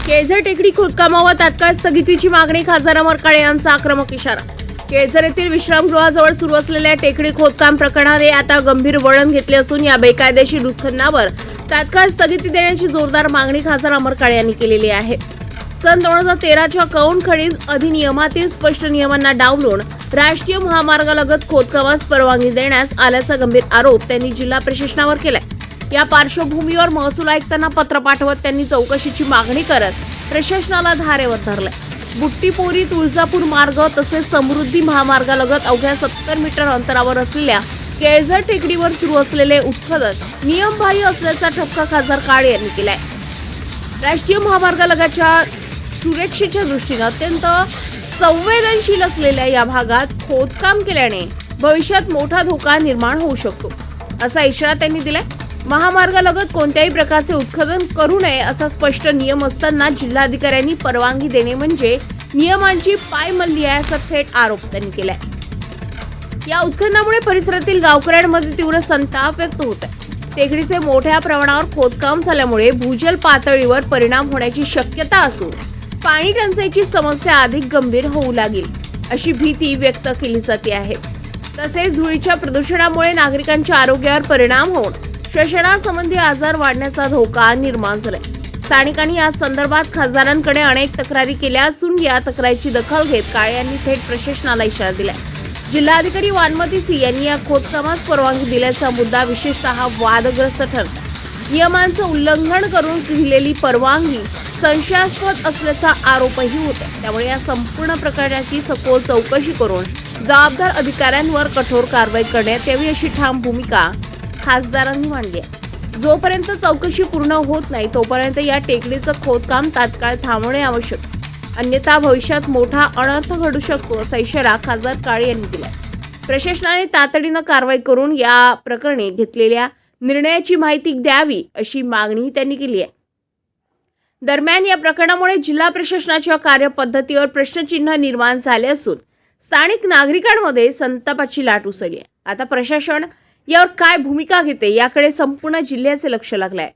केळझर टेकडी खोदकामावर तात्काळ स्थगितीची मागणी. खासदार अमर काळे यांचा आक्रमक इशारा. केळझर येथील विश्रामगृहाजवळ सुरू असलेल्या टेकडी खोदकाम प्रकरणाने आता गंभीर वळण घेतले असून या बेकायदेशीर उत्खननावर तात्काळ स्थगिती देण्याची जोरदार मागणी खासदार अमर काळे यांनी केलेली आहे. सन 2013च्या कौन खनिज अधिनियमातील स्पष्ट नियमांना डावलून राष्ट्रीय महामार्गालगत खोदकामास परवानगी देण्यास आल्याचा गंभीर आरोप त्यांनी जिल्हा प्रशासनावर केलाय. या पार्श्वभूमीवर महसूल आयुक्तांना पत्र पाठवत त्यांनी चौकशीची मागणी करत प्रशासनाला धारेवर धरलंय. बुट्टीपोरी तुळजापूर मार्ग तसेच समृद्धी महामार्गालगत अवघ्या 70 मीटर अंतरावर असलेल्या केळझर टेकडीवर सुरू असलेले उत्खनन नियमबाह्य असल्याचा ठपका खासदार काळे यांनी केलाय. राष्ट्रीय महामार्गालगतच्या सुरक्षेच्या दृष्टीने अत्यंत संवेदनशील असलेल्या या भागात खोदकाम केल्याने भविष्यात मोठा धोका निर्माण होऊ शकतो असा इशारा त्यांनी दिलाय. महामार्गालगत कोणत्याही प्रकारचे उत्खनन करू नये असा स्पष्ट नियम असताना जिल्हाधिकाऱ्यांनी परवानगी देणे म्हणजे नियमांची पायमल्ली आहे असा थेट आरोप त्यांनी केलाय. या उत्खननामुळे परिसरातील गावकऱ्यांमध्ये तीव्र संताप व्यक्त होत आहे. टेकडीचे मोठ्या प्रमाणावर खोदकाम झाल्यामुळे भूजल पातळीवर परिणाम होण्याची शक्यता असून पाणी टंचाईची समस्या अधिक गंभीर होऊ लागेल अशी भीती व्यक्त केली जाते आहे. तसेच धुळीच्या प्रदूषणामुळे नागरिकांच्या आरोग्यावर परिणाम होऊन श्वसनासंबंधी आजार वाढण्याचा धोका निर्माण झालाय. स्थानिकांनी या संदर्भात खासदारांकडे अनेक तक्रारी केल्या असून या तक्रारीची दखल घेत काळे यांनी थेट प्रशासनाला इशारा दिलाय. जिल्हाधिकारी वानमती सी यांनी या खोदकामास परवानगी दिल्याचा मुद्दा विशेषतः वादग्रस्त ठरला. नियमांचं उल्लंघन करून दिलेली परवानगी संशयास्पद असल्याचा आरोपही होता. त्यामुळे या संपूर्ण प्रकरणाची सखोल चौकशी करून जबाबदार अधिकाऱ्यांवर कठोर कारवाई करण्यात यावी अशी ठाम भूमिका खासदारांनी मांडली आहे. जोपर्यंत चौकशी पूर्ण होत नाही तोपर्यंत या टेकडीचं खोदकाम तात्काळ थांबवणे आवश्यक, अन्यथा भविष्यात मोठा अनर्थ घडू शकतो असा इशारा खासदार काळे यांनी दिला. प्रशासनाने तातडीनं कारवाई करून या प्रकरणी घेतलेल्या निर्णयाची माहिती द्यावी अशी मागणी त्यांनी केली आहे. दरम्यान या प्रकरणामुळे जिल्हा प्रशासनाच्या कार्यपद्धतीवर प्रश्नचिन्ह निर्माण झाले असून स्थानिक नागरिकांमध्ये संतापाची लाट उसळली आहे. आता प्रशासन यावर काय भूमिका घेते याकडे संपूर्ण जिल्ह्याचे लक्ष लागले आहे.